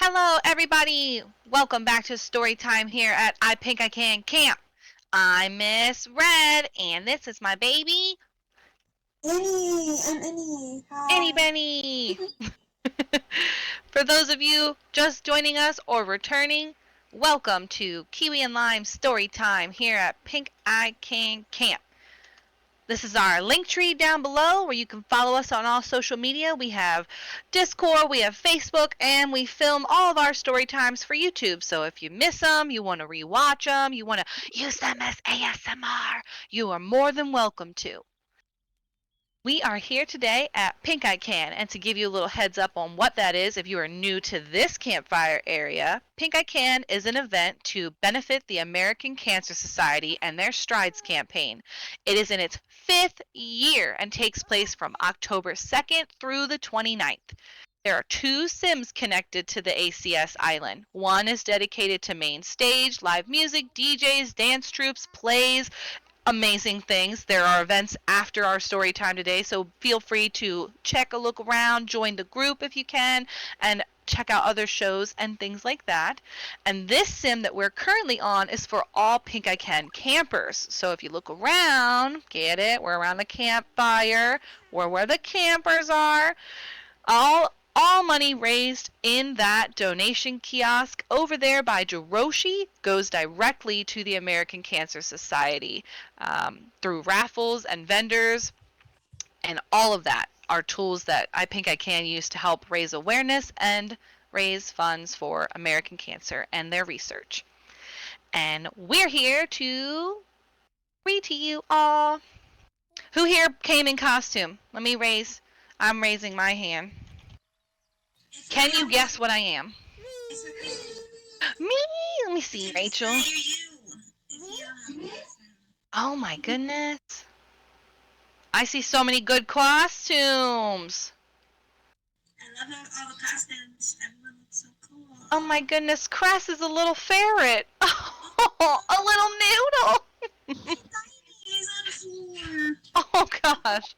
Hello, everybody! Welcome back to Storytime here at I Think I Can Camp. I'm Miss Red, and this is my baby, Annie! I'm Annie. Annie Hi. Benny. For those of you just joining us or returning, welcome to Kiwi and Lime Storytime here at Pink I Can Camp. This is our link tree down below where you can follow us on all social media. We have Discord, we have Facebook, and we film all of our story times for YouTube. So if you miss them, you want to rewatch them, you want to use them as ASMR, you are more than welcome to. We are here today at Pink I Can, and to give you a little heads up on what that is if you are new to this campfire area, Pink I Can is an event to benefit the American Cancer Society and their Strides campaign. It is in its 5th year and takes place from October 2nd through the 29th. There are 2 sims connected to the ACS island. One is dedicated to main stage, live music, DJs, dance troupes, plays, amazing things. There are events after our story time today, so feel free to check a look around, join the group if you can, and check out other shows and things like that. And this sim that we're currently on is for all Pink I Can campers. So if you look around, get it? We're around the campfire. We're where the campers are. All money raised in that donation kiosk over there by Jiroshi goes directly to the American Cancer Society through raffles and vendors, and all of that are tools that I think I can use to help raise awareness and raise funds for American cancer and their research. And we're here to read to you all. Who here came in costume? I'm raising my hand. Can you guess what I am? Me? Let me see, Rachel. Oh my goodness. I see so many good costumes. I love all the costumes. Everyone looks so cool. Oh my goodness, Cress is a little ferret. Oh, a little noodle. He's on the floor. Oh gosh.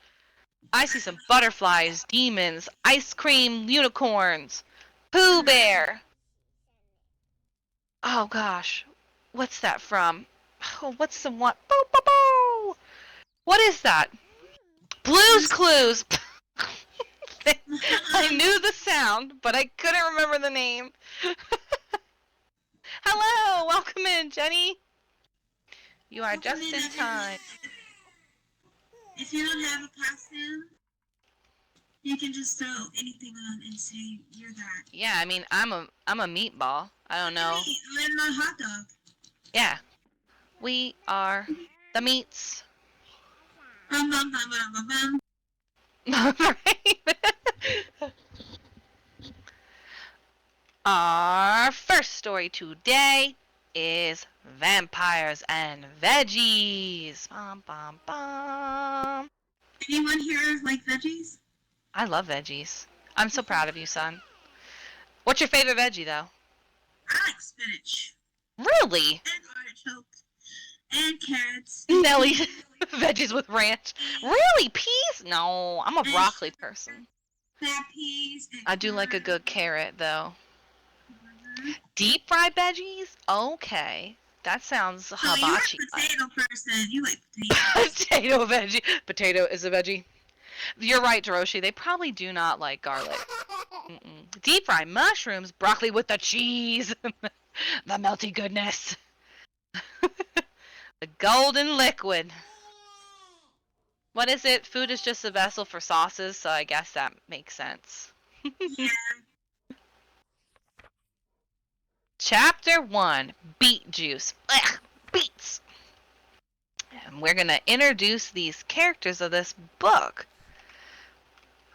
I see some butterflies, demons, ice cream unicorns, Pooh Bear. Oh gosh. What's that from? Oh, what's some what? Boo, boo, boo. What is that? Blue's Clues. I knew the sound, but I couldn't remember the name. Hello, welcome in, Jenny. You are just in time. If you don't have a costume, you can just throw anything on and say you're that. Yeah, I mean, I'm a meatball. I don't know. I'm a hot dog. Yeah, we are the meats. Bum, bum, bum, bum, bum, Right. Our first story today is Vampires and Veggies. Bum, bum, bum. Anyone here like veggies? I love veggies. I'm so proud of you, son. What's your favorite veggie, though? I like spinach. Really? And artichoke. And carrots. Nelly, veggies with ranch. Really? Peas? No, I'm a broccoli person. Snap peas. I do like a good carrot, though. Deep fried veggies? Okay. That sounds hibachi. You're a potato person. You like potatoes. Potato veggie. Potato is a veggie. You're right, Jiroshi. They probably do not like garlic. Deep fried mushrooms, broccoli with the cheese. The melty goodness. The golden liquid. What is it? Food is just a vessel for sauces, so I guess that makes sense. Yeah. Chapter 1, Beet Juice. Ugh, beets. And we're going to introduce these characters of this book.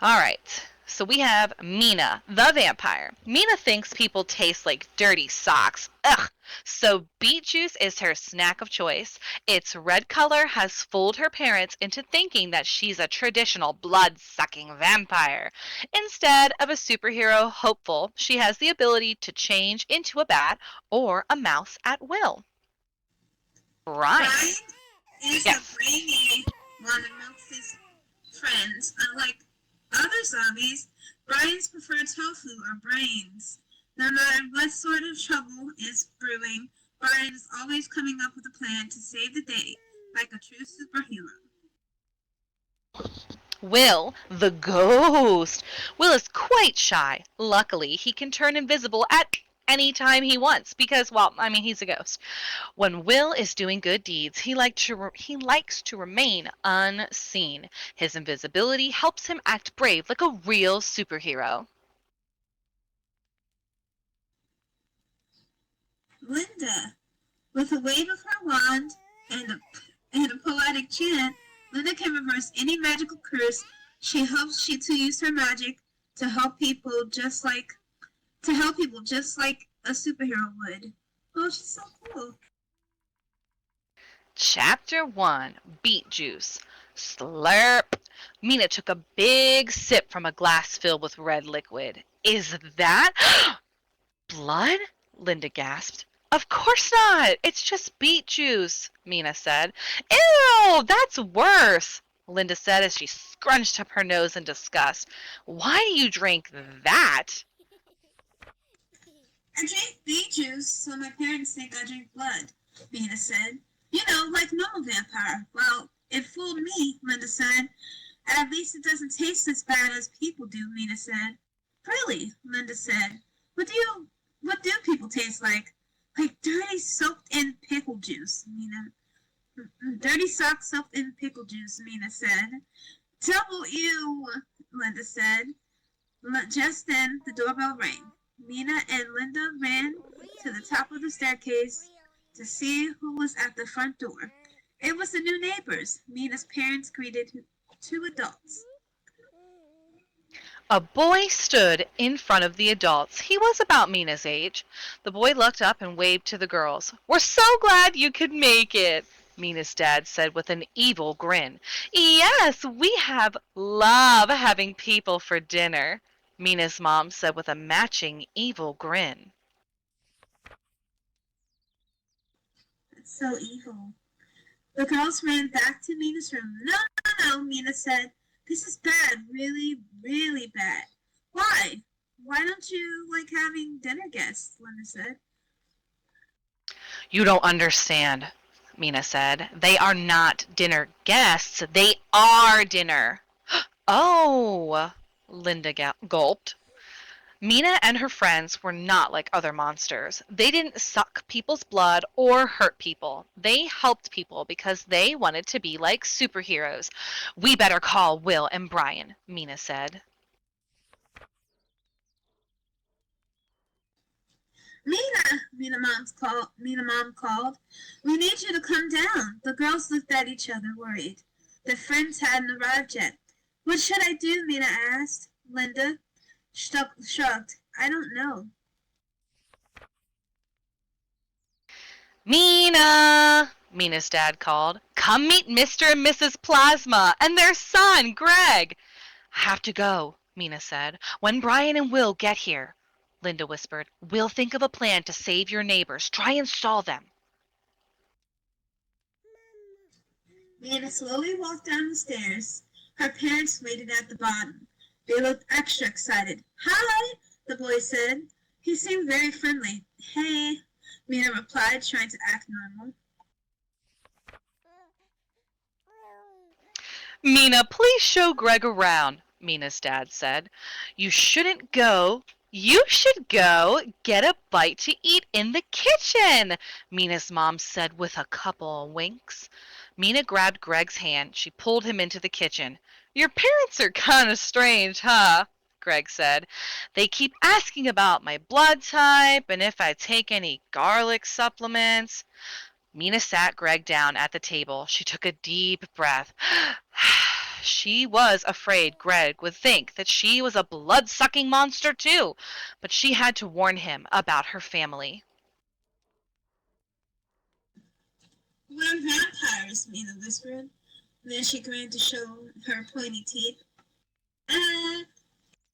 Alright, so we have Mina, the vampire. Mina thinks people taste like dirty socks. Ugh! So beet juice is her snack of choice. Its red color has fooled her parents into thinking that she's a traditional blood-sucking vampire. Instead of a superhero hopeful, she has the ability to change into a bat or a mouse at will. Brian is a brainy one amongst his friends. Unlike other zombies, Brian's preferred tofu or brains. No matter what sort of trouble is brewing, Bardin is always coming up with a plan to save the day, like a true superhero. Will, the ghost. Will is quite shy. Luckily, he can turn invisible at any time he wants because, well, I mean, he's a ghost. When Will is doing good deeds, he likes to remain unseen. His invisibility helps him act brave like a real superhero. Linda, with a wave of her wand and a poetic chant, Linda can reverse any magical curse. She hopes to use her magic to help people just like a superhero would. Oh, she's so cool. Chapter 1 Beet Juice. Slurp. Mina took a big sip from a glass filled with red liquid. Is that blood? Linda gasped. Of course not. It's just beet juice, Mina said. Ew, that's worse, Linda said as she scrunched up her nose in disgust. Why do you drink that? I drink beet juice, so my parents think I drink blood, Mina said. You know, like normal vampire. Well, it fooled me, Linda said. At least it doesn't taste as bad as people do, Mina said. Really, Linda said. What do people taste like? Like dirty soaked in pickle juice, Mina. Dirty socks soaked in pickle juice, Mina said. Double ew, Linda said. Just then, the doorbell rang. Mina and Linda ran to the top of the staircase to see who was at the front door. It was the new neighbors. Mina's parents greeted two adults. A boy stood in front of the adults. He was about Mina's age. The boy looked up and waved to the girls. We're so glad you could make it, Mina's dad said with an evil grin. Yes, we love having people for dinner, Mina's mom said with a matching evil grin. That's so evil. The girls ran back to Mina's room. No, Mina said. This is bad, really, really bad. Why? Why don't you like having dinner guests? Linda said. You don't understand, Mina said. They are not dinner guests. They are dinner. Oh, Linda gulped. Mina and her friends were not like other monsters. They didn't suck people's blood or hurt people. They helped people because they wanted to be like superheroes. We better call Will and Brian, Mina said. Mina mom called. We need you to come down. The girls looked at each other, worried. Their friends hadn't arrived yet. What should I do? Mina asked. Linda shrugged. I don't know. Mina's dad called. Come meet Mr. and Mrs. Plasma and their son, Greg. I have to go, Mina said. When Brian and Will get here, Linda whispered, we'll think of a plan to save your neighbors. Try and stall them. Mina slowly walked down the stairs. Her parents waited at the bottom. They looked extra excited. Hi, the boy said. He seemed very friendly. Hey, Mina replied, trying to act normal. Mina, please show Greg around, Mina's dad said. You should go get a bite to eat in the kitchen, Mina's mom said with a couple of winks. Mina grabbed Greg's hand. She pulled him into the kitchen. Your parents are kind of strange, huh? Greg said. They keep asking about my blood type and if I take any garlic supplements. Mina sat Greg down at the table. She took a deep breath. She was afraid Greg would think that she was a blood-sucking monster too, but she had to warn him about her family. We're vampires, Mina whispered. Then she grinned to show her pointy teeth.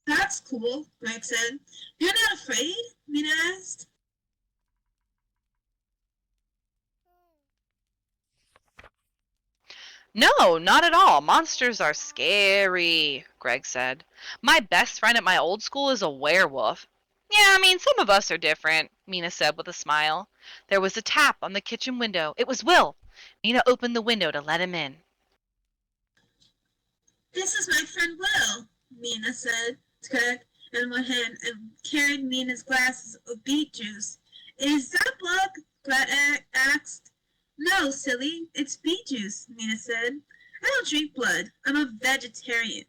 That's cool, Greg said. You're not afraid? Mina asked. No, not at all. Monsters are scary, Greg said. My best friend at my old school is a werewolf. Yeah, I mean, some of us are different, Mina said with a smile. There was a tap on the kitchen window. It was Will. Mina opened the window to let him in. This is my friend Will, Mina said to Greg in one hand and carried Mina's glasses of beet juice. Is that blood? Greg asked. No, silly, it's beet juice, Mina said. I don't drink blood. I'm a vegetarian.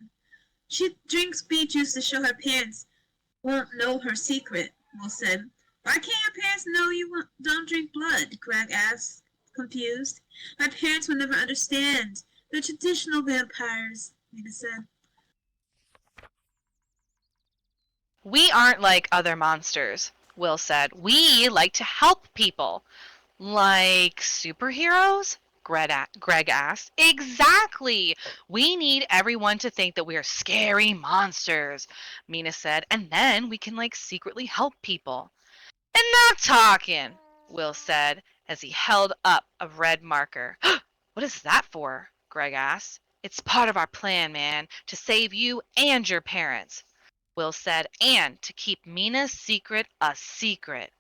She drinks beet juice to show her parents won't know her secret, Will said. Why can't your parents know you don't drink blood? Greg asked, confused. My parents will never understand. They're traditional vampires, Mina said. We aren't like other monsters, Will said. We like to help people. Like superheroes? Greg asked. Exactly! We need everyone to think that we are scary monsters, Mina said, and then we can, like, secretly help people. Enough talking, Will said as he held up a red marker. What is that for? Greg asked. It's part of our plan, man, to save you and your parents, Will said, and to keep Mina's secret a secret.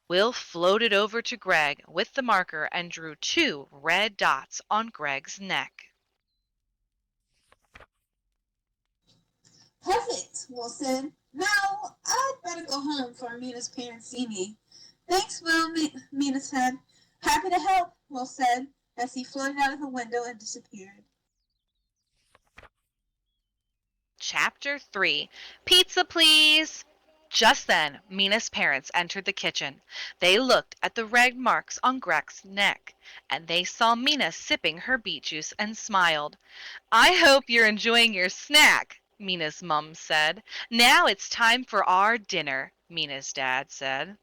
Will floated over to Greg with the marker and drew 2 red dots on Greg's neck. Perfect, Will said. Now, I'd better go home before Mina's parents see me. Thanks, Will, Mina said. Happy to help, Will said, as he floated out of the window and disappeared. Chapter 3. Pizza, please! Just then, Mina's parents entered the kitchen. They looked at the red marks on Greg's neck, and they saw Mina sipping her beet juice and smiled. I hope you're enjoying your snack, Mina's mum said. Now it's time for our dinner, Mina's dad said.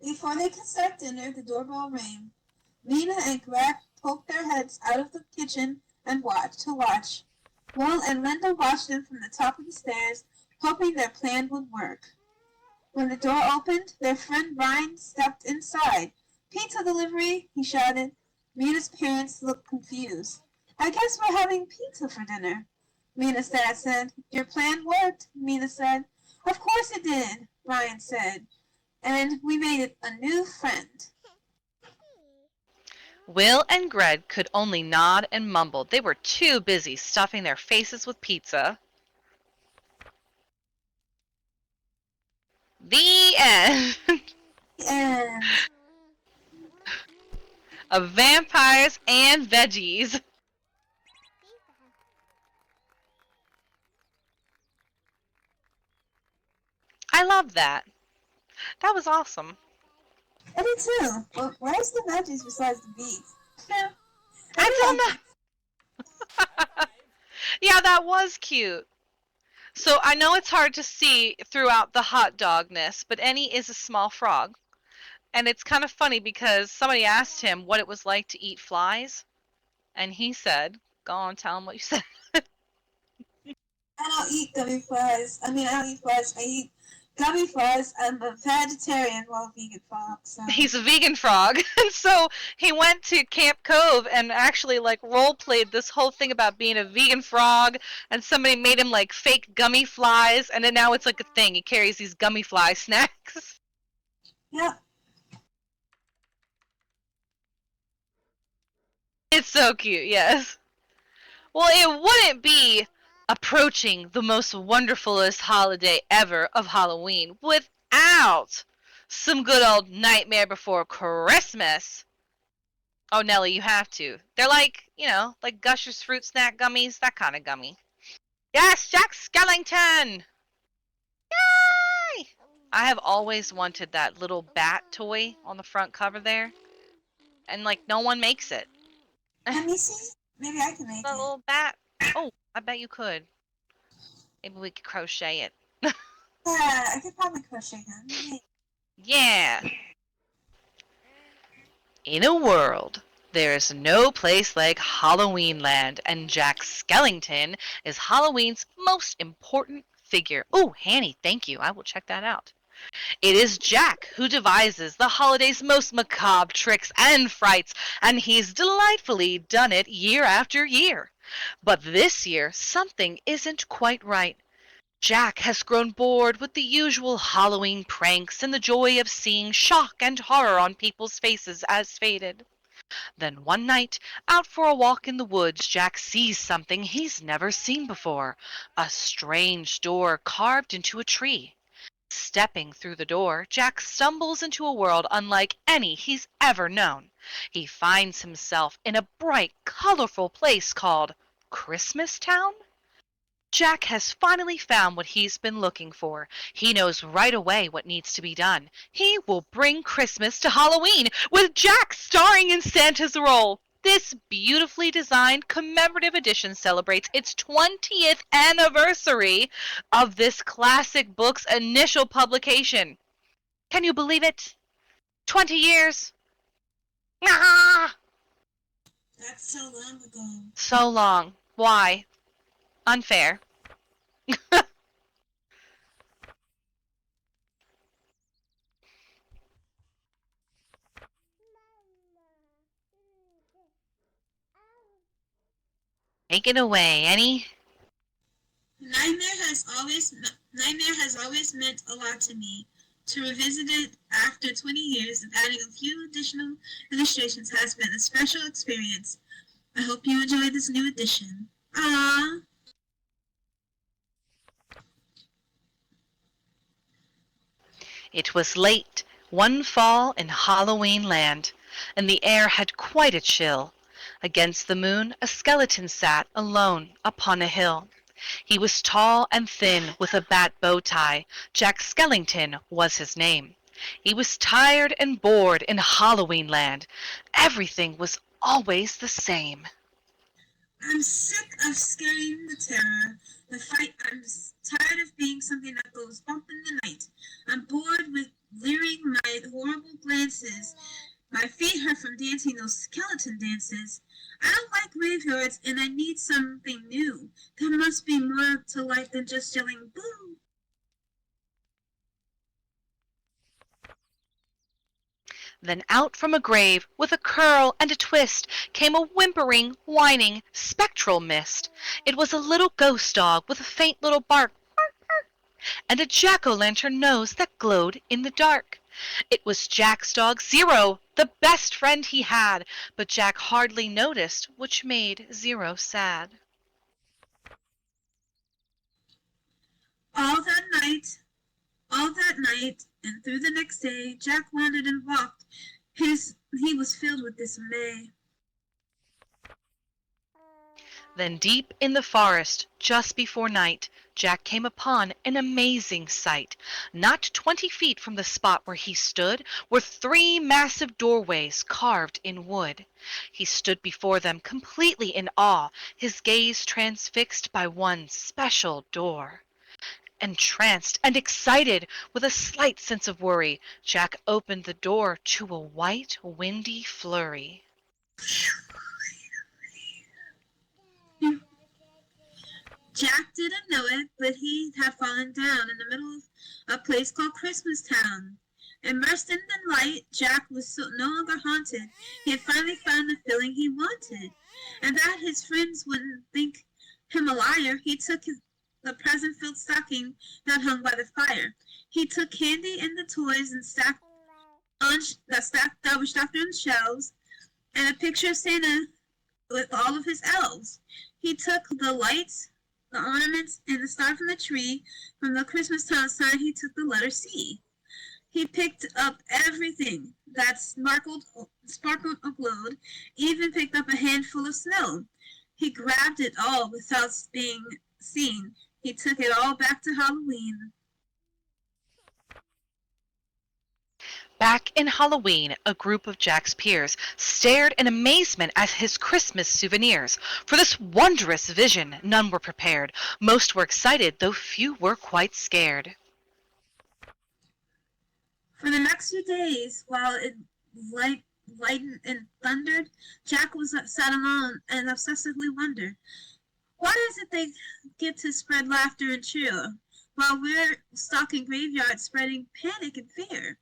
Before they could start dinner, the doorbell rang. Mina and Greg poked their heads out of the kitchen and watched. Will and Linda watched them from the top of the stairs, hoping their plan would work. When the door opened, their friend Ryan stepped inside. Pizza delivery, he shouted. Mina's parents looked confused. I guess we're having pizza for dinner, Mina's dad said. Your plan worked, Mina said. Of course it did, Ryan said. And we made it a new friend. Will and Greg could only nod and mumble. They were too busy stuffing their faces with pizza. The end. And Of vampires and veggies. I love that. That was awesome. I do too. Well, where's the veggies besides the beef? Yeah, I don't know. Yeah, that was cute. So I know it's hard to see throughout the hot dogness, but Annie is a small frog. And it's kind of funny because somebody asked him what it was like to eat flies, and he said, "Go on, tell him what you said." I don't eat gummy flies. I don't eat flies. I eat gummy flies. I'm a vegetarian, well, vegan frog. So. He's a vegan frog, and so he went to Camp Cove and actually like role played this whole thing about being a vegan frog, and somebody made him like fake gummy flies, and then now it's like a thing. He carries these gummy fly snacks. Yep. It's so cute, yes. Well, it wouldn't be approaching the most wonderfulest holiday ever of Halloween without some good old Nightmare Before Christmas. Oh, Nelly, you have to. They're like, like Gushers fruit snack gummies, that kind of gummy. Yes, Jack Skellington! Yay! I have always wanted that little bat toy on the front cover there. And, like, no one makes it. Let me see. Maybe I can make The it. little bat. Oh, I bet you could. Maybe we could crochet it. Yeah, I could probably crochet them. Yeah. In a world, there is no place like Halloween Land, and Jack Skellington is Halloween's most important figure. Oh, Hanny, thank you. I will check that out. It is Jack who devises the holiday's most macabre tricks and frights, and he's delightfully done it year after year. But this year, something isn't quite right. Jack has grown bored with the usual Halloween pranks, and the joy of seeing shock and horror on people's faces has faded. Then one night, out for a walk in the woods, Jack sees something he's never seen before, a strange door carved into a tree. Stepping through the door, Jack stumbles into a world unlike any he's ever known. He finds himself in a bright, colorful place called Christmas Town. Jack has finally found what he's been looking for. He knows right away what needs to be done. He will bring Christmas to Halloween, with Jack starring in Santa's role. This beautifully designed commemorative edition celebrates its 20th anniversary of this classic book's initial publication. Can you believe it? 20 years? Ah! That's so long ago. So long. Why? Unfair. Take it away, Annie. Nightmare has always meant a lot to me. To revisit it after 20 years and adding a few additional illustrations has been a special experience. I hope you enjoy this new edition. Aww. It was late, one fall in Halloween land, and the air had quite a chill. Against the moon a skeleton sat alone upon a hill. He was tall and thin, with a bat bow tie. Jack Skellington was his name. He was tired and bored in Halloween land. Everything was always the same. I'm sick of scaring the terror. The fight. I'm tired of being something that goes bump in the night. I'm bored with leering my horrible glances. My feet hurt from dancing those skeleton dances. I don't like graveyards, and I need something new. There must be more to life than just yelling boo. Then out from a grave, with a curl and a twist, came a whimpering, whining, spectral mist. It was a little ghost dog with a faint little bark, and a jack-o'-lantern nose that glowed in the dark. It was Jack's dog Zero, the best friend he had, but Jack hardly noticed, which made Zero sad. All that night, and through the next day, Jack wandered and walked. He was filled with dismay. Then deep in the forest, just before night, Jack came upon an amazing sight. Not 20 feet from the spot where he stood were 3 massive doorways carved in wood. He stood before them completely in awe, his gaze transfixed by one special door. Entranced and excited, with a slight sense of worry, Jack opened the door to a white, windy flurry. Jack didn't know it, but he had fallen down in the middle of a place called Christmas Town. Immersed in the light, Jack was no longer haunted. He had finally found the feeling he wanted. And that his friends wouldn't think him a liar, he took the present-filled stocking that hung by the fire. He took candy and the toys and that were stacked on shelves, and a picture of Santa with all of his elves. He took the lights, the ornaments, and the star from the tree. From the Christmas Town sign, he took the letter C. He picked up everything that sparkled or glowed, even picked up a handful of snow. He grabbed it all without being seen. He took it all back to Halloween. Back in Halloween, a group of Jack's peers stared in amazement at his Christmas souvenirs. For this wondrous vision, none were prepared. Most were excited, though few were quite scared. For the next few days, while it lightened and thundered, Jack was sat alone and obsessively wondered, why is it they get to spread laughter and cheer, while we're stalking graveyards spreading panic and fear?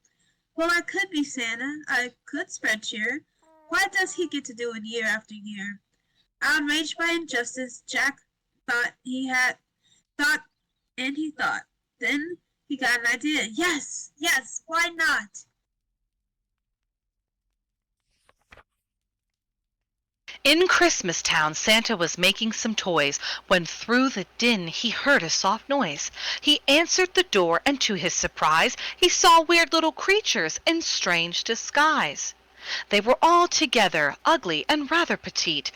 Well, I could be Santa. I could spread cheer. Why does he get to do it year after year? Outraged by injustice, Jack thought Then he thought. Then he got an idea. Yes, why not? In Christmas Town, Santa was making some toys, when through the din he heard a soft noise. He answered the door, and to his surprise, he saw weird little creatures in strange disguise. They were all together, ugly and rather petite.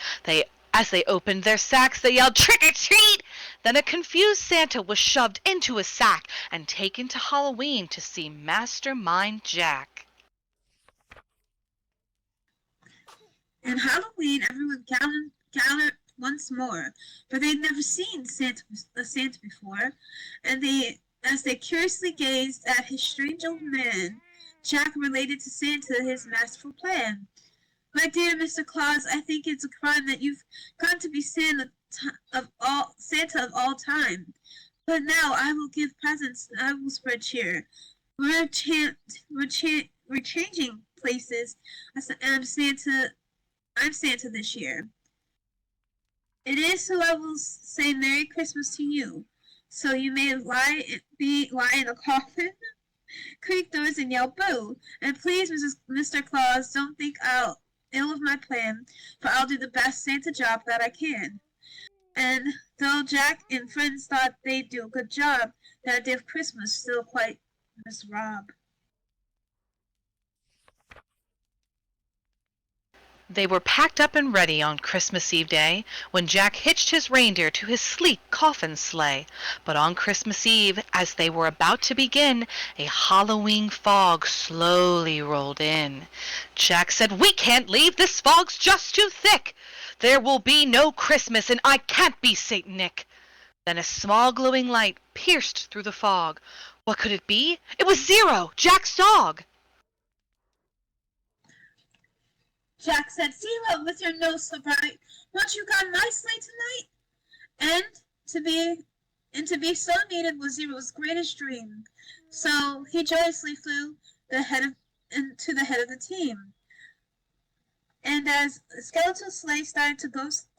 As they opened their sacks, they yelled, "Trick or treat!" Then a confused Santa was shoved into a sack and taken to Halloween to see Mastermind Jack. And Halloween, everyone gathered once more, for they'd never seen a Santa before, and as they curiously gazed at his strange old man, Jack related to Santa his masterful plan. "My dear Mr. Claus, I think it's a crime that you've gone to be Santa of all time. But now I will give presents and I will spread cheer. We're changing places, and I'm Santa this year. It is so I will say Merry Christmas to you. So you may lie in a coffin, creak doors, and yell boo. And please, Mr. Claus, don't think ill of my plan, for I'll do the best Santa job that I can." And though Jack and friends thought they'd do a good job, that day of Christmas still quite Miss Rob. They were packed up and ready on Christmas Eve day, when Jack hitched his reindeer to his sleek coffin sleigh. But on Christmas Eve, as they were about to begin, a Halloween fog slowly rolled in. Jack said, "We can't leave, this fog's just too thick. There will be no Christmas, and I can't be Saint Nick." Then a small glowing light pierced through the fog. What could it be? It was Zero, Jack's dog. Jack said, "Zero, with your nose so bright, won't you guide my sleigh tonight?" And to be so needed was Zero's greatest dream. So he joyously flew to the head of the team. And as the skeletal sleigh started to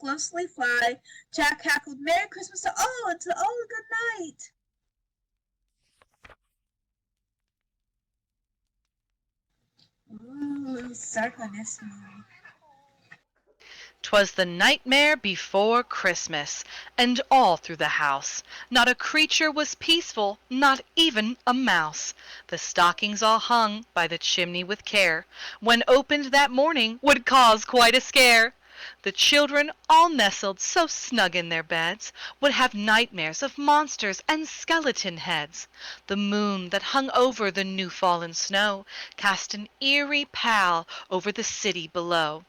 ghostly fly, Jack cackled, "Merry Christmas to all, and to all a good night." Ooh, sarcasm. 'Twas the nightmare before Christmas, and all through the house not a creature was peaceful, not even a mouse. The stockings all hung by the chimney with care, when opened that morning would cause quite a scare. The children, all nestled so snug in their beds, would have nightmares of monsters and skeleton heads. The moon that hung over the new fallen snow cast an eerie pall over the city below.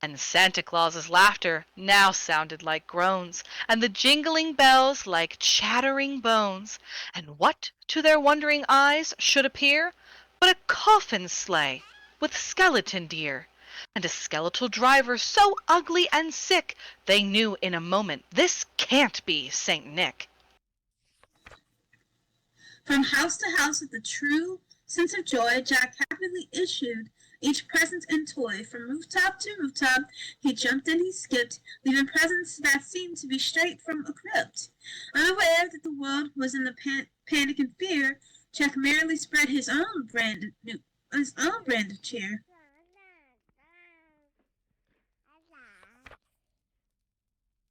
And Santa Claus's laughter now sounded like groans, and the jingling bells like chattering bones. And what to their wondering eyes should appear but a coffin sleigh with skeleton deer, and a skeletal driver so ugly and sick they knew in a moment this can't be Saint Nick. From house to house with a true sense of joy, Jack happily issued each present and toy. From rooftop to rooftop, he jumped and he skipped, leaving presents that seemed to be straight from a crypt. Unaware that the world was in the panic and fear, Jack merrily spread his own brand of cheer.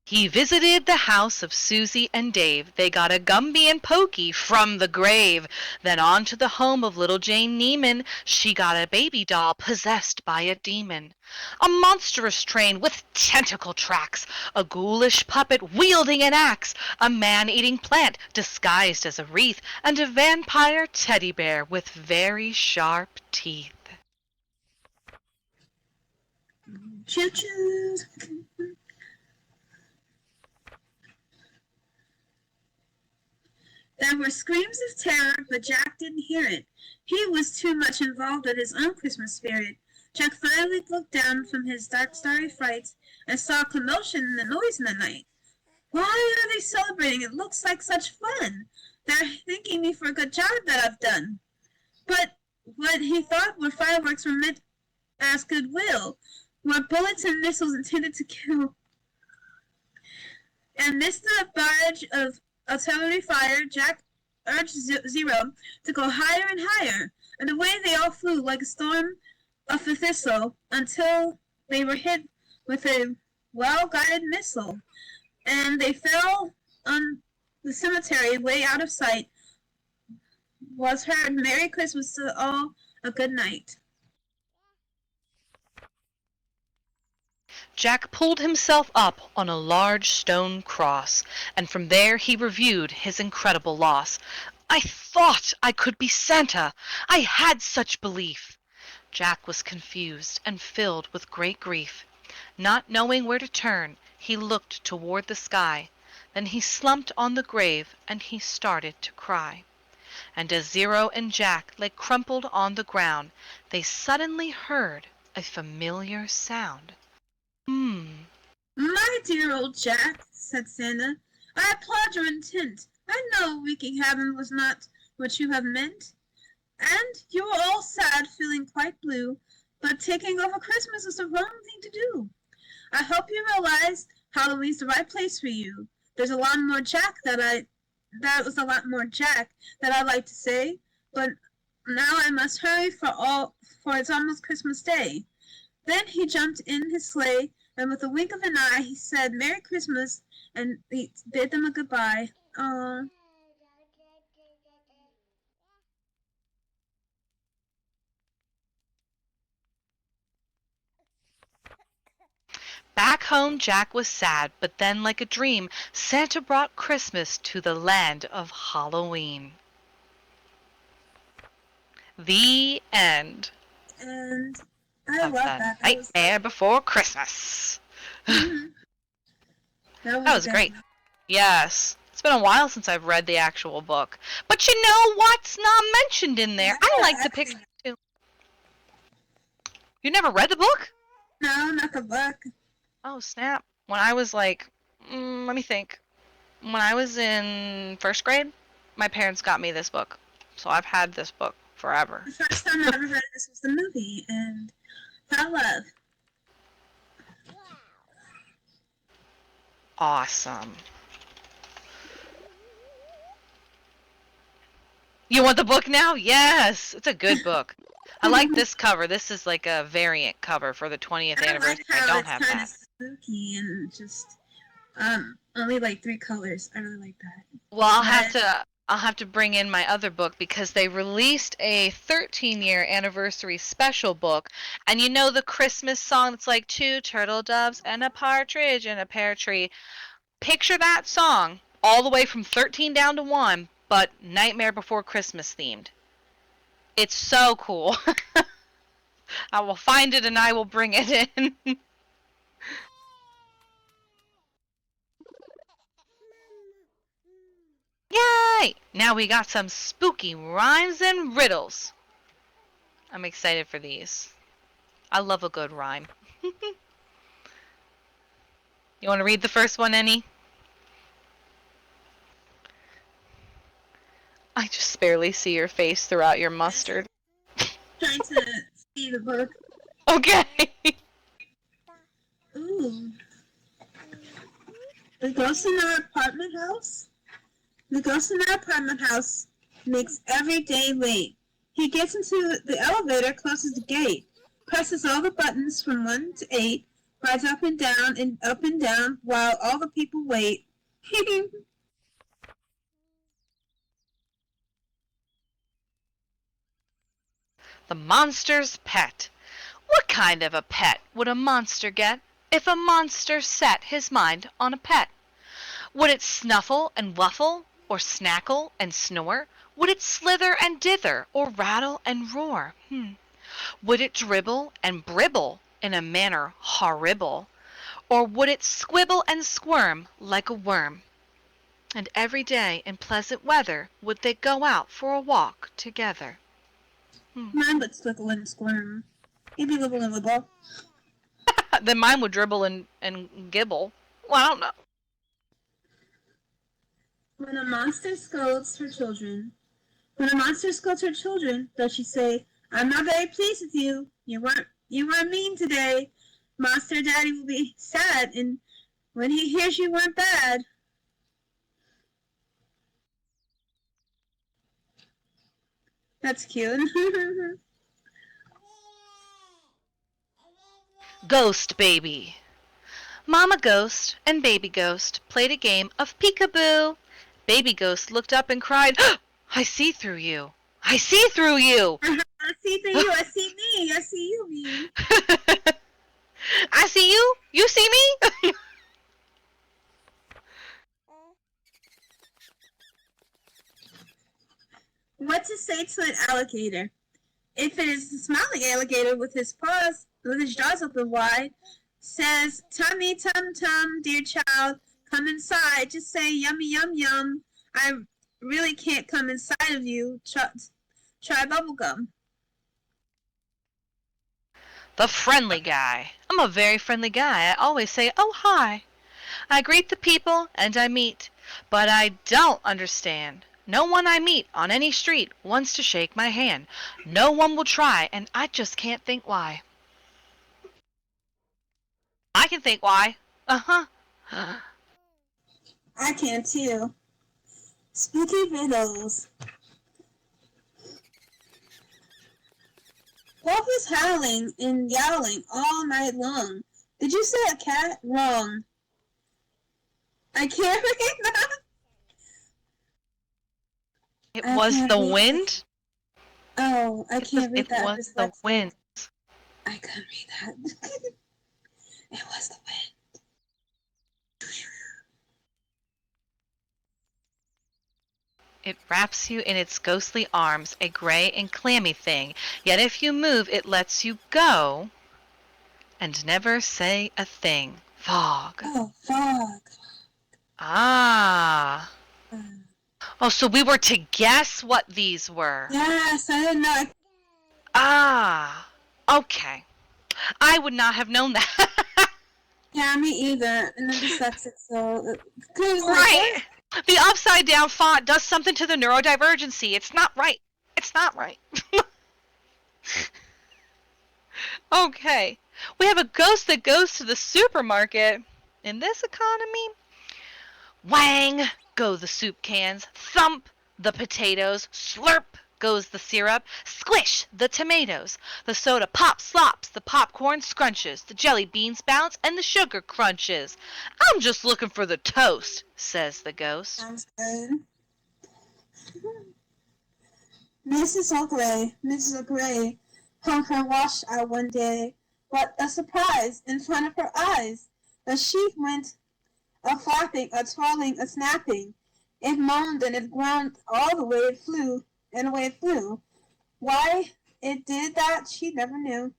He visited the house of Susie and Dave. They got a Gumby and Pokey from the grave. Then on to the home of little Jane Neiman. She got a baby doll possessed by a demon. A monstrous train with tentacle tracks. A ghoulish puppet wielding an axe. A man-eating plant disguised as a wreath. And a vampire teddy bear with very sharp teeth. Choo-choo! There were screams of terror, but Jack didn't hear it. He was too much involved in his own Christmas spirit. Jack finally looked down from his dark, starry frights and saw a commotion and a noise in the night. Why are they celebrating? It looks like such fun. They're thanking me for a good job that I've done. But what he thought were fireworks were meant as goodwill, were bullets and missiles intended to kill. And missed the barrage of artillery fire, Jack urged Zero to go higher and higher, and away they all flew like a storm of a thistle until they were hit with a well-guided missile, and they fell on the cemetery way out of sight. Was heard Merry Christmas to all, a good night. Jack pulled himself up on a large stone cross, and from there he reviewed his incredible loss. I thought I could be Santa! I had such belief! Jack was confused and filled with great grief. Not knowing where to turn, he looked toward the sky. Then he slumped on the grave, and he started to cry. And as Zero and Jack lay crumpled on the ground, they suddenly heard a familiar sound. My dear old Jack, said Santa, I applaud your intent. I know wreaking havoc was not what you have meant. And you are all sad, feeling quite blue, but taking over Christmas is the wrong thing to do. I hope you realize Halloween's the right place for you. There's a lot more Jack that was a lot more Jack that I'd like to say, but now I must hurry for it's almost Christmas Day. Then he jumped in his sleigh, and with a wink of an eye, he said, Merry Christmas, and he bid them a goodbye. Aww. Back home Jack was sad, but then like a dream, Santa brought Christmas to the land of Halloween. The end. And I love that. Nightmare Before Christmas. That was great. Yes. It's been a while since I've read the actual book. But you know what's not mentioned in there? I like the picture too. You never read the book? No, not the book. Oh, snap. When I was like, let me think. When I was in first grade, my parents got me this book. So I've had this book forever. The first time I ever read this was the movie, and fell in love. Awesome. You want the book now? Yes! It's a good book. I like this cover. This is like a variant cover for the 20th anniversary. I don't have it's kind that. of spooky and just only like 3 colors. I really like that. Well, I'll have to bring in my other book because they released a 13-year anniversary special book, and you know the Christmas song that's like 2 turtle doves and a partridge in a pear tree. Picture that song all the way from 13 down to 1, but Nightmare Before Christmas themed. It's so cool. I will find it and I will bring it in. Yay! Now we got some spooky rhymes and riddles. I'm excited for these. I love a good rhyme. You want to read the first one, Annie? I just barely see your face throughout your mustard. Trying to see the book. Okay. Ooh. The ghost in our apartment house? The ghost in our apartment house makes every day late. He gets into the elevator, closes the gate, presses all the buttons from 1 to 8, rides up and down while all the people wait. The monster's pet. What kind of a pet would a monster get if a monster set his mind on a pet? Would it snuffle and wuffle, or snackle and snore? Would it slither and dither, or rattle and roar? Would it dribble and bribble in a manner horrible? Or would it squibble and squirm like a worm? And every day in pleasant weather would they go out for a walk together. Mine would squiggle and squirm. Maybe wibble and wibble. Then mine would dribble and gibble. Well, I don't know. When a monster scolds her children, does she say, I'm not very pleased with you. You weren't mean today. Monster Daddy will be sad and when he hears you weren't bad. That's cute. Ghost Baby. Mama Ghost and Baby Ghost played a game of peekaboo. Baby Ghost looked up and cried, I see through you. I see through you. I see through you. I see me. I see you, me. I see you. You see me. What to say to an alligator? If it is the smiling alligator with his jaws open wide, says, Tummy, tum, tum, dear child, come inside. Just say, yummy, yum, yum. I really can't come inside of you. Try bubblegum. The friendly guy. I'm a very friendly guy. I always say, oh, hi. I greet the people and I meet, but I don't understand. No one I meet on any street wants to shake my hand. No one will try, and I just can't think why. I can think why. Uh-huh. I can too. Spooky riddles. Wolf was howling and yowling all night long. Did you say a cat? Wrong. I can't read that. It was the wind? Oh, I can't read that. It was the wind. I couldn't read that. It was the wind. It wraps you in its ghostly arms, a gray and clammy thing. Yet if you move, it lets you go and never say a thing. Fog. Oh, fog. Ah. Oh, so we were to guess what these were. Yes, I didn't know. Ah. Okay. I would not have known that. Yeah, me either. And I'm dyslexic, so... Right. The upside down font does something to the neurodivergency. It's not right. It's not right. Okay. We have a ghost that goes to the supermarket. In this economy, whang go the soup cans, thump the potatoes, slurp goes the syrup, squish the tomatoes, the soda pop slops, the popcorn scrunches, the jelly beans bounce, and the sugar crunches. I'm just looking for the toast, says the ghost. Sounds good. Mrs. O'Grey hung her wash out one day. What a surprise! In front of her eyes, the sheet went a-flapping, a-twirling, a-snapping. It moaned and it groaned all the way it flew, and away it flew. Why it did that she never knew.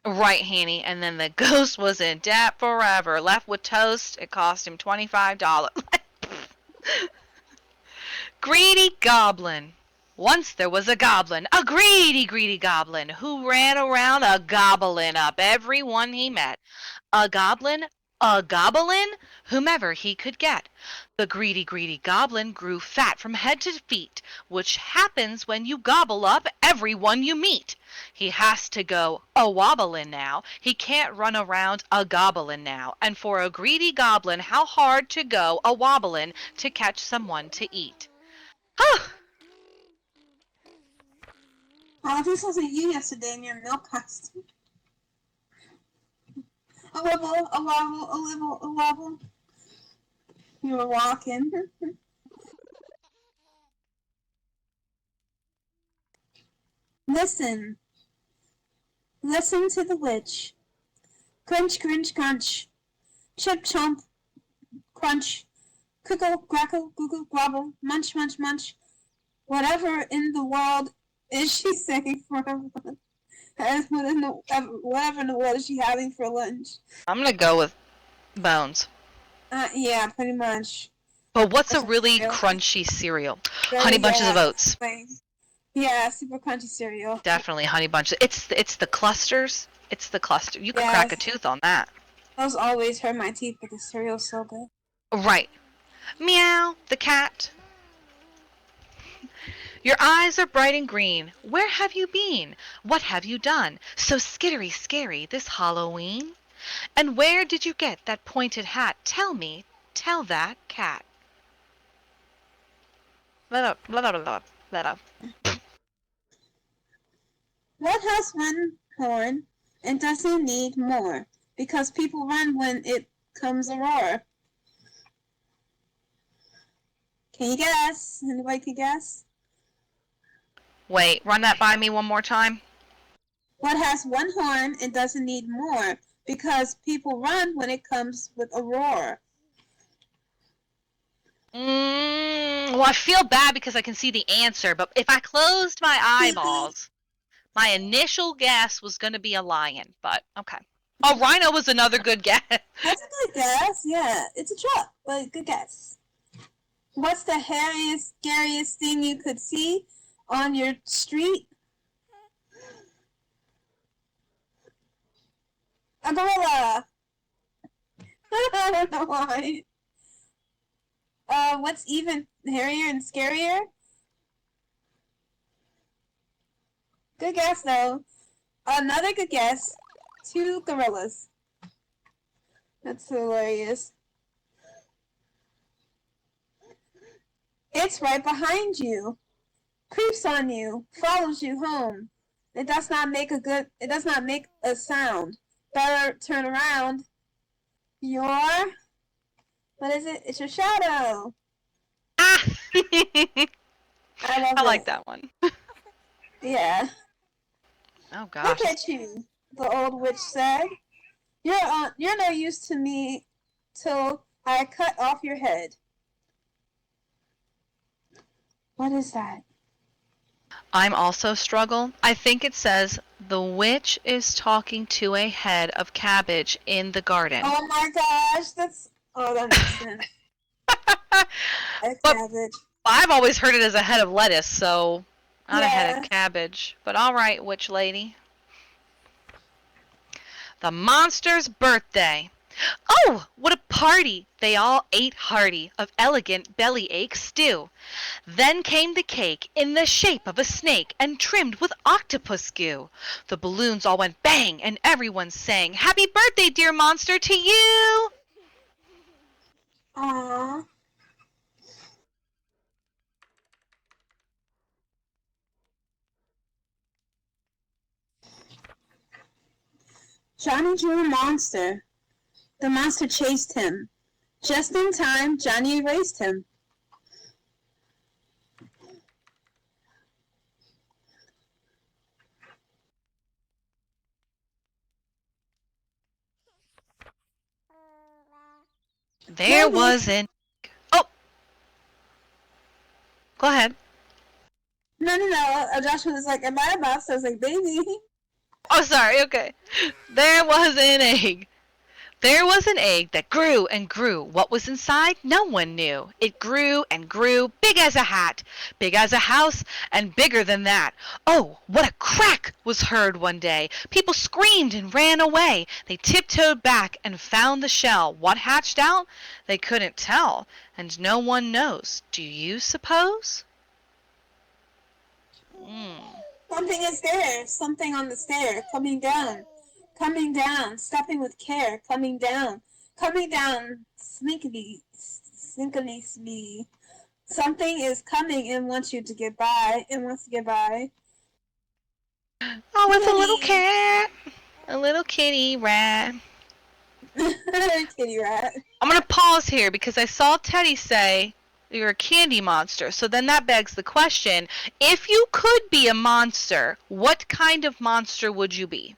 Right, Hanny, and then the ghost was in debt forever. Left with toast, it cost him $25. Greedy Goblin. Once there was a goblin, a greedy, greedy goblin, who ran around a-gobbling up everyone he met. A goblin, whomever he could get. The greedy, greedy goblin grew fat from head to feet, which happens when you gobble up everyone you meet. He has to go a-wobbling now. He can't run around a-gobbling now. And for a greedy goblin, how hard to go a-wobbling to catch someone to eat. This wasn't you yesterday in your milk costume. A wobble, a wobble, a wibble, a wobble. You were walking. Listen. Listen to the witch. Crunch, crunch, crunch. Chip, chomp, crunch. Crickle, crackle, google, grobble. Munch, munch, munch. Whatever in the world is she saying for everyone? Whatever in the world is she having for lunch? I'm going to go with bones. Yeah, pretty much. But what's a really crunchy cereal? Honey Bunches of Oats. Yeah, super crunchy cereal. Definitely Honey Bunches. It's the clusters. It's the cluster. You can crack a tooth on that. Those always hurt my teeth, but the cereal's so good. Right. Meow, the cat. Your eyes are bright and green. Where have you been? What have you done? So skittery scary this Halloween? And where did you get that pointed hat? Tell me, tell that cat. Blah, blah, blah, blah, blah. What has one horn and doesn't need more? Because people run when it comes a roar. Can you guess? Anybody can guess? Wait, run that by me one more time. What has one horn and doesn't need more? Because people run when it comes with a roar. Well, I feel bad because I can see the answer, but if I closed my eyeballs, my initial guess was going to be a lion, but okay. Oh, rhino was another good guess. That's a good guess. Yeah, it's a truck, but good guess. What's the hairiest, scariest thing you could see on your street? A gorilla. I don't know why. What's even hairier and scarier? Good guess, though. Another good guess. 2 gorillas. That's hilarious. It's right behind you. Creeps on you. Follows you home. It does not make a sound. Better turn around. What is it? It's your shadow. Ah! I like that one. Yeah. Oh gosh. Look at you, the old witch said. You're no use to me till I cut off your head. What is that? I'm also struggle. I think it says the witch is talking to a head of cabbage in the garden. Oh my gosh, that makes sense. Cabbage. I've always heard it as a head of lettuce, so not a head of cabbage. But all right, witch lady. The monster's birthday. Oh, what a party! They all ate hearty of elegant bellyache stew. Then came the cake in the shape of a snake and trimmed with octopus goo. The balloons all went bang and everyone sang, "Happy birthday, dear monster, to you!" Aww. Johnny drew a monster. The monster chased him. Just in time, Johnny erased him. There was an... Oh! Go ahead. No. Joshua was like, am I a monster? I was like, baby. Oh, sorry, okay. There was an egg. There was an egg that grew and grew. What was inside? No one knew. It grew and grew, big as a hat, big as a house, and bigger than that. Oh, what a crack was heard one day. People screamed and ran away. They tiptoed back and found the shell. What hatched out? They couldn't tell, and no one knows. Do you suppose? Something is there. Something on the stair. Coming down. Coming down. Stepping with care. Coming down. Coming down. Sneakily. Something is coming and wants you to get by. It wants to get by. Oh, it's a little cat. A little kitty rat. Kitty rat. I'm going to pause here because I saw Teddy say you're a candy monster. So then that begs the question, if you could be a monster, what kind of monster would you be?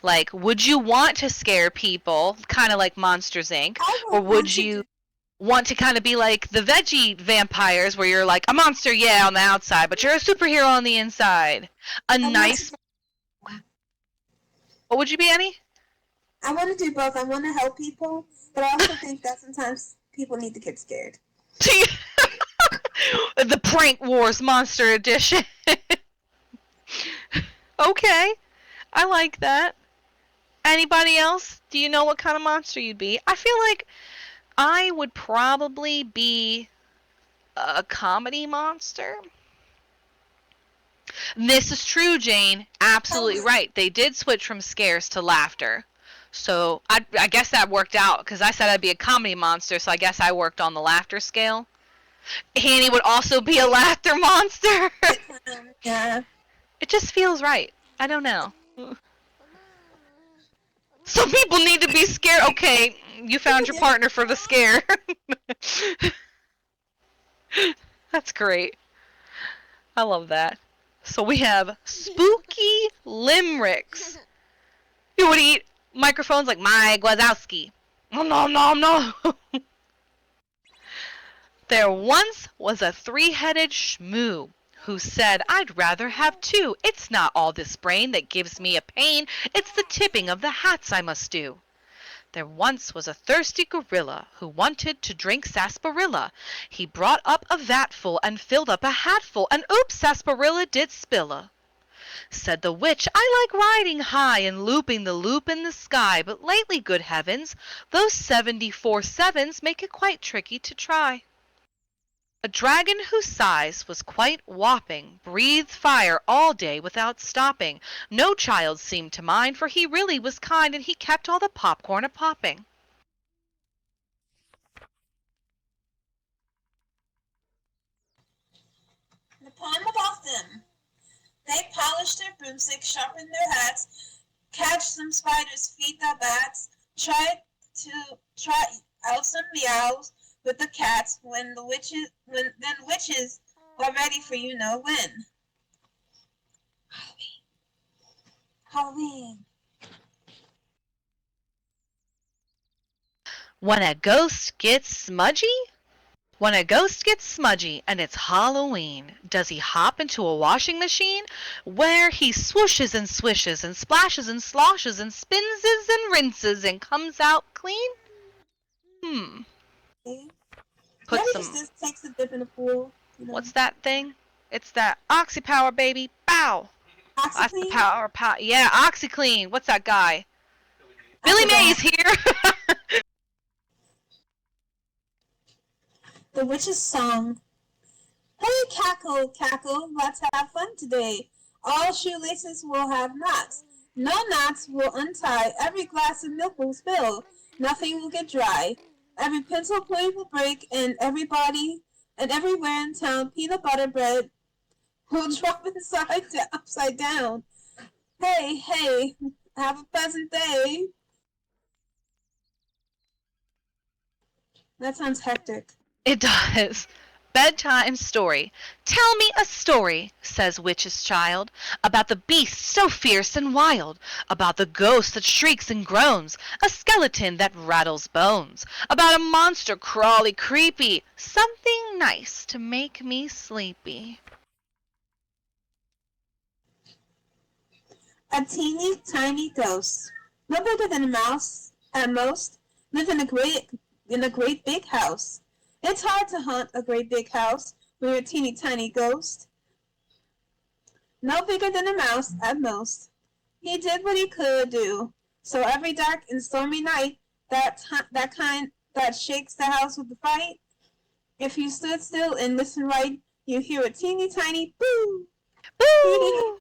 Like, would you want to scare people, kind of like Monsters, Inc.? Or would you want to kind of be like the veggie vampires where you're like a monster, yeah, on the outside, but you're a superhero on the inside? What would you be, Annie? I want to do both. I want to help people, but I also think that sometimes people need to get scared. The Prank Wars Monster Edition. Okay. I like that. Anybody else? Do you know what kind of monster you'd be? I feel like I would probably be a comedy monster. This is true, Jane. Absolutely right. They did switch from scares to laughter. So I guess that worked out because I said I'd be a comedy monster, so I guess I worked on the laughter scale. Annie would also be a laughter monster. Yeah. It just feels right. I don't know. Some people need to be scared. Okay, you found your partner for the scare. That's great. I love that. So we have spooky limericks. You would eat microphones like Mike Wazowski. No, no, no, no. There once was a three-headed shmoo who said, I'd rather have two. It's not all this brain that gives me a pain. It's the tipping of the hats I must do. There once was a thirsty gorilla who wanted to drink sarsaparilla. He brought up a vatful and filled up a hatful, and oops, sarsaparilla did spilla. Said the witch, I like riding high and looping the loop in the sky, but lately, good heavens, those 74 sevens make it quite tricky to try. A dragon whose size was quite whopping breathed fire all day without stopping. No child seemed to mind, for he really was kind, and he kept all the popcorn a-popping. The poem about them. They polished their broomsticks, sharpened their hats, catch some spiders, feed the bats, try out some meows with the cats when witches were ready for you know when. Halloween. When a ghost gets smudgy? When a ghost gets smudgy and it's Halloween, does he hop into a washing machine where he swooshes and swishes and splashes and sloshes and spins and rinses and comes out clean? Put Maybe some, just takes a dip in the pool. what's that thing? It's that Oxy Power, baby. Bow. That's the OxyClean? power. Yeah, OxyClean. What's that guy? I Billy forgot. Mays here. The witch's song. Hey, cackle, cackle, let's have fun today. All shoelaces will have knots. No knots will untie. Every glass of milk will spill. Nothing will get dry. Every pencil point will break, and everybody and everywhere in town, peanut butter bread will drop upside down. Hey, hey, have a pleasant day. That sounds hectic. It does. Bedtime story. Tell me a story, says Witch's child, about the beast so fierce and wild, about the ghost that shrieks and groans, a skeleton that rattles bones, about a monster crawly creepy, something nice to make me sleepy. A teeny tiny ghost, no bigger than a mouse at most, lives in a great big house. It's hard to hunt a great big house when you're a teeny tiny ghost. No bigger than a mouse at most. He did what he could do. So every dark and stormy night, that kind that shakes the house with the fright, if you stood still and listened right, you hear a teeny tiny boo. Boo!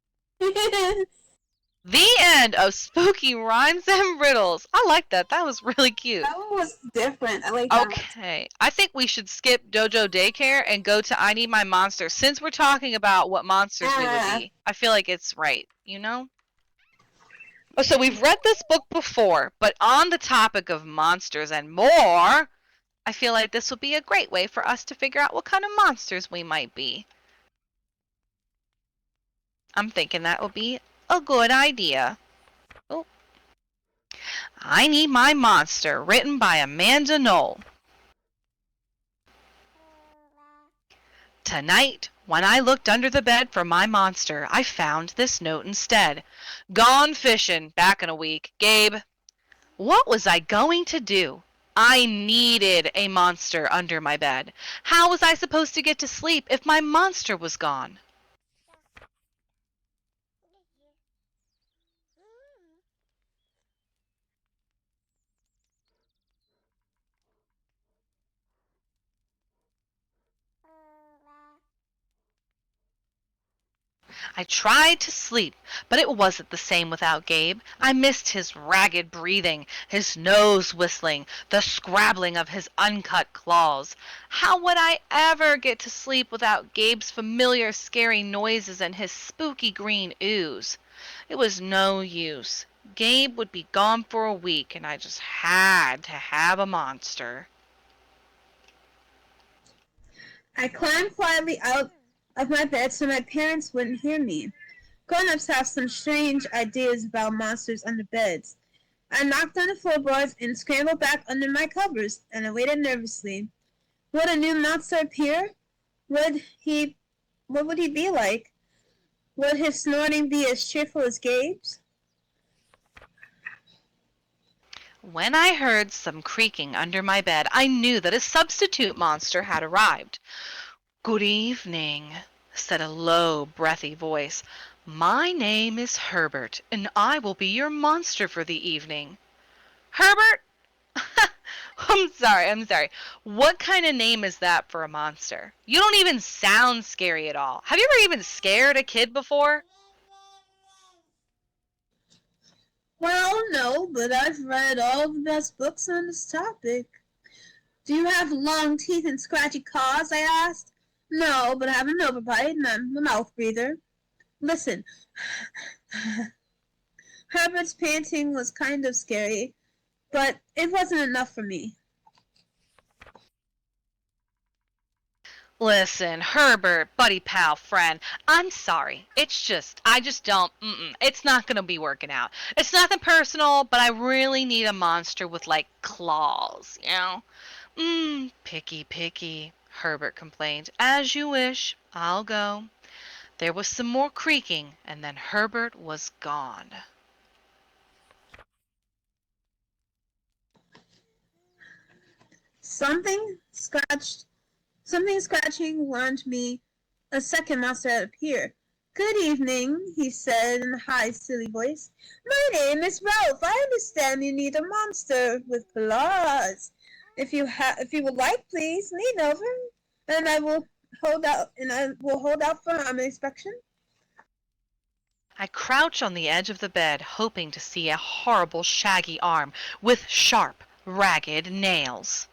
The end of Spooky Rhymes and Riddles. I like that. That was really cute. That one was different. I like that. Okay, I think we should skip Dojo Daycare and go to I Need My Monster since we're talking about what monsters we would be. I feel like it's right, you know? Oh, so we've read this book before, but on the topic of monsters and more, I feel like this would be a great way for us to figure out what kind of monsters we might be. I'm thinking that would be a good idea. Oh. I Need My Monster, written by Amanda Noll. Tonight, when I looked under the bed for my monster, I found this note instead. Gone fishing, back in a week. Gabe, what was I going to do? I needed a monster under my bed. How was I supposed to get to sleep if my monster was gone? I tried to sleep, but it wasn't the same without Gabe. I missed his ragged breathing, his nose whistling, the scrabbling of his uncut claws. How would I ever get to sleep without Gabe's familiar scary noises and his spooky green ooze? It was no use. Gabe would be gone for a week, and I just had to have a monster. I climbed quietly out of my bed so my parents wouldn't hear me. Grown-ups have some strange ideas about monsters under beds. I knocked on the floorboards and scrambled back under my covers, and I waited nervously. Would a new monster appear? Would he... What would he be like? Would his snorting be as cheerful as Gabe's? When I heard some creaking under my bed, I knew that a substitute monster had arrived. "Good evening," said a low, breathy voice. "My name is Herbert, and I will be your monster for the evening." "Herbert?" I'm sorry. What kind of name is that for a monster? You don't even sound scary at all. Have you ever even scared a kid before? Well, no, but I've read all the best books on this topic. Do you have long teeth and scratchy claws? I asked. No, but I have an overbite and I'm a mouth breather. Listen. Herbert's panting was kind of scary, but it wasn't enough for me. Listen, Herbert, buddy pal, friend, I'm sorry. I just don't, it's not going to be working out. It's nothing personal, but I really need a monster with, like, claws, you know? Picky, Herbert complained. As you wish, I'll go. There was some more creaking, and then Herbert was gone. Something scratching warned me a second monster had appeared. Good evening, he said in a high, silly voice. My name is Ralph. I understand you need a monster with claws. If you would like, please lean over, and I will hold out for arm inspection. I crouched on the edge of the bed, hoping to see a horrible, shaggy arm with sharp, ragged nails.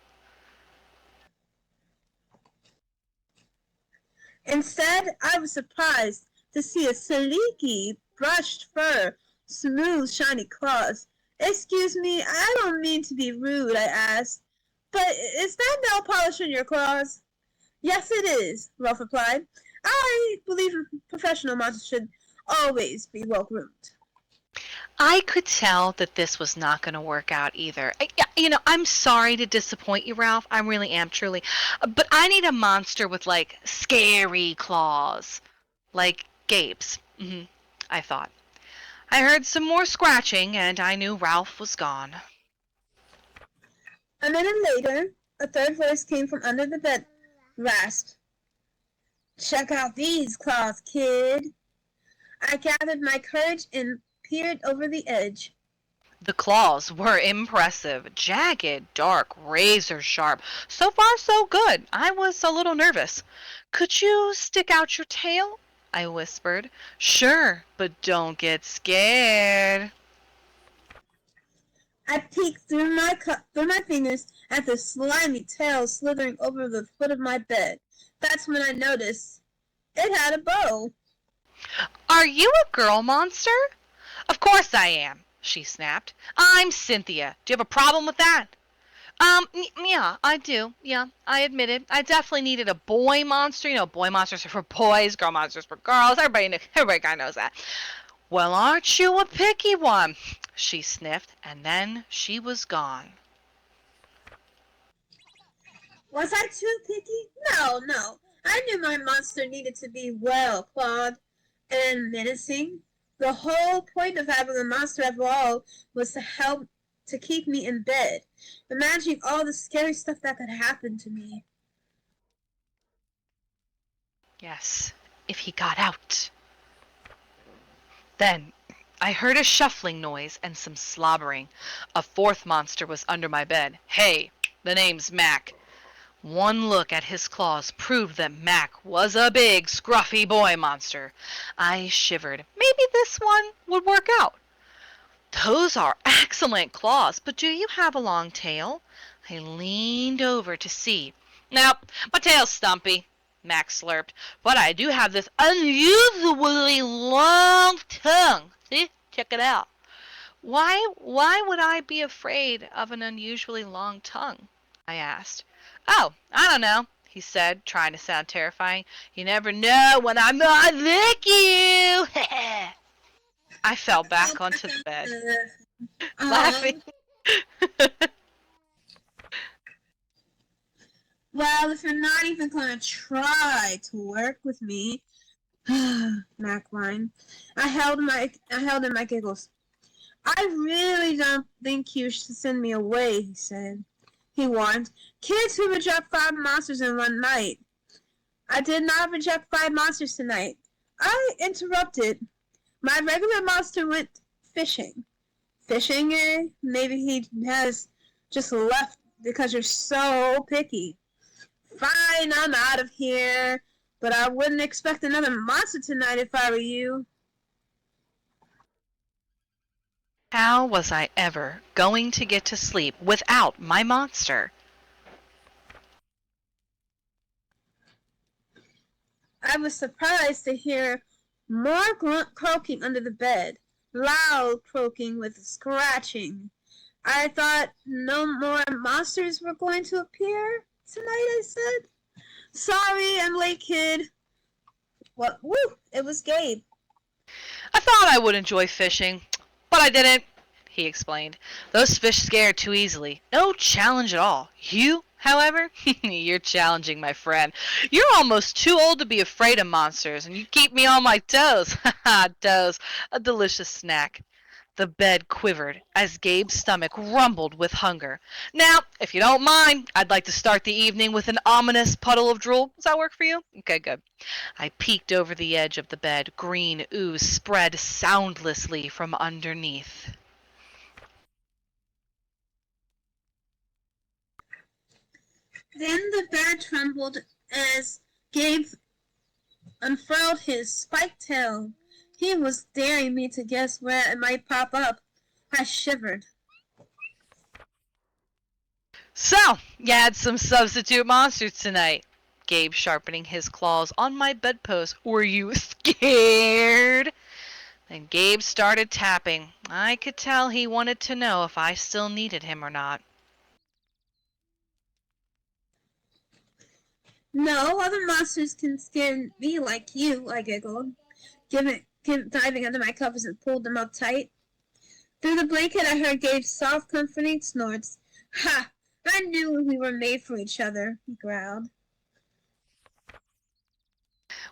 Instead, I was surprised to see a sleeky, brushed fur, smooth, shiny claws. Excuse me, I don't mean to be rude, I asked, but is that nail polish in your claws? Yes, it is, Ralph replied. I believe professional monsters should always be well groomed. I could tell that this was not going to work out either. I'm sorry to disappoint you, Ralph. I really am, truly. But I need a monster with, like, scary claws. Like Gabe's. I thought. I heard some more scratching, and I knew Ralph was gone. A minute later, a third voice came from under the bed. Rasped. Check out these claws, kid. I gathered my courage and peered over the edge. The claws were impressive. Jagged, dark, razor sharp. So far, so good. I was a little nervous. "Could you stick out your tail?" I whispered. "Sure, but don't get scared." I peeked through my fingers at the slimy tail slithering over the foot of my bed. That's when I noticed it had a bow. "Are you a girl monster?" "Of course I am," she snapped. "I'm Cynthia. Do you have a problem with that?" Yeah, I do. Yeah, I admit it. I definitely needed a boy monster. Boy monsters are for boys, girl monsters for girls. Everybody kind of knows that. "Well, aren't you a picky one?" she sniffed, and then she was gone. Was I too picky? No. I knew my monster needed to be well clawed and menacing. The whole point of having a monster after all was to help to keep me in bed, imagining all the scary stuff that could happen to me. Yes, if he got out. Then I heard a shuffling noise and some slobbering. A fourth monster was under my bed. "Hey, the name's Mac. One look at his claws proved that Mac was a big, scruffy boy monster. I shivered. Maybe this one would work out. Those are excellent claws, but do you have a long tail? I leaned over to see. Nope, my tail's stumpy, Max slurped, but I do have this unusually long tongue. See? Check it out. Why would I be afraid of an unusually long tongue? I asked. Oh, I don't know, he said, trying to sound terrifying. You never know when I might lick you. I fell back onto the bed, laughing. Well, if you're not even going to try to work with me, Mac whined. I held in my giggles. I really don't think you should send me away, he said. He warned. Kids who reject 5 monsters in one night. I did not reject 5 monsters tonight. I interrupted. My regular monster went fishing. Fishing, eh? Maybe he has just left because you're so picky. Fine, I'm out of here. But I wouldn't expect another monster tonight if I were you. How was I ever going to get to sleep without my monster? I was surprised to hear more croaking under the bed. Loud croaking with scratching. I thought no more monsters were going to appear tonight, I said. Sorry, I'm late, kid. What? Woo! It was Gabe. I thought I would enjoy fishing, but I didn't, he explained. Those fish scare too easily. No challenge at all. You, however, you're challenging, my friend. You're almost too old to be afraid of monsters, and you keep me on my toes. Ha toes. A delicious snack. The bed quivered as Gabe's stomach rumbled with hunger. Now, if you don't mind, I'd like to start the evening with an ominous puddle of drool. Does that work for you? Okay, good. I peeked over the edge of the bed. Green ooze spread soundlessly from underneath. Then the bed trembled as Gabe unfurled his spiked tail. He was daring me to guess where it might pop up. I shivered. So, you had some substitute monsters tonight. Gabe sharpening his claws on my bedpost. Were you scared? Then Gabe started tapping. I could tell he wanted to know if I still needed him or not. No, other monsters can scare me like you, I giggled, diving under my covers and pulled them up tight. Through the blanket, I heard Gabe's soft, comforting snorts. Ha! I knew we were made for each other, he growled.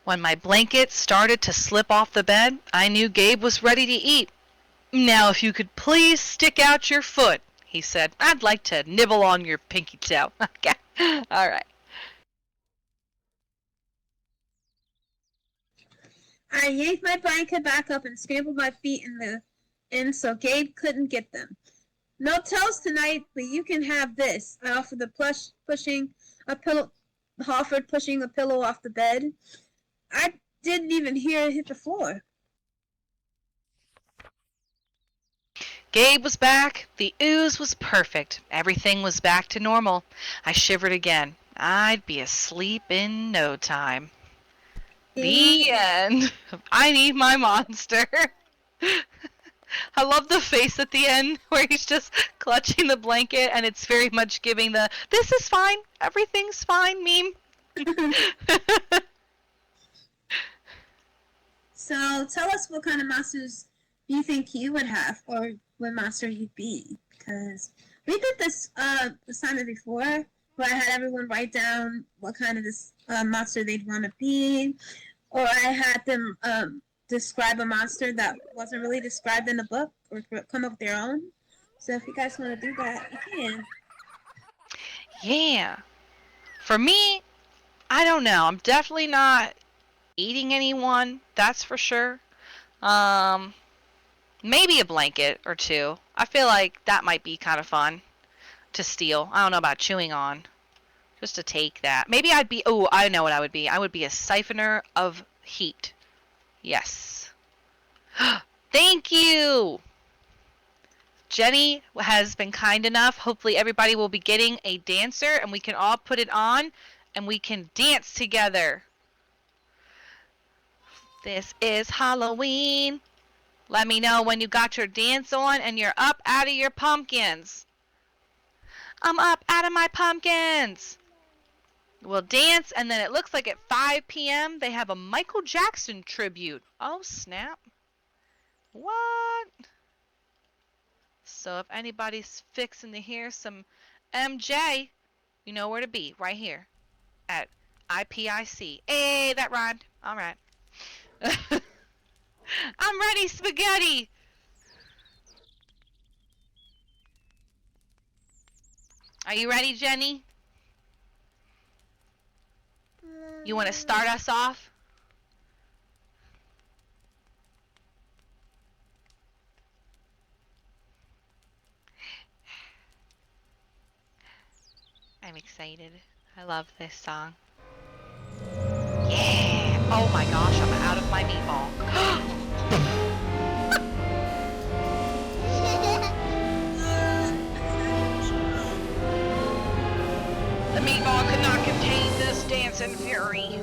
When my blanket started to slip off the bed, I knew Gabe was ready to eat. Now, if you could please stick out your foot, he said. I'd like to nibble on your pinky toe. Okay, all right. I yanked my blanket back up and scrambled my feet in so Gabe couldn't get them. No toast tonight, but you can have this. I offered pushing a pillow off the bed. I didn't even hear it hit the floor. Gabe was back. The ooze was perfect. Everything was back to normal. I shivered again. I'd be asleep in no time. The end. I need my monster. I love the face at the end where he's just clutching the blanket and it's very much giving the "this is fine, everything's fine" meme. So tell us what kind of monsters you think you would have, or what monster you'd be. Because we did this assignment before, where I had everyone write down what kind of this monster they'd want to be, or I had them describe a monster that wasn't really described in the book, or come up with their own. So if you guys want to do that, you can. Yeah. For me, I don't know. I'm definitely not eating anyone, that's for sure. Maybe a blanket or two. I feel like that might be kind of fun to steal. I don't know about chewing on. Just to take that. Maybe I'd be, oh, I know what I would be. I would be a siphoner of heat. Yes. Thank you! Jenny has been kind enough. Hopefully everybody will be getting a dancer and we can all put it on and we can dance together. This is Halloween. Let me know when you got your dance on and you're up out of your pumpkins. I'm up out of my pumpkins. We'll dance, and then it looks like at 5 p.m. they have a Michael Jackson tribute. Oh, snap. What? So if anybody's fixing to hear some MJ, you know where to be, right here at IPIC. Hey, that rhymed. All right. I'm ready, spaghetti. Are you ready, Jenny? You want to start us off? I'm excited. I love this song. Yeah! Oh my gosh, I'm out of my meatball. The meatball could not contain this dancing fury.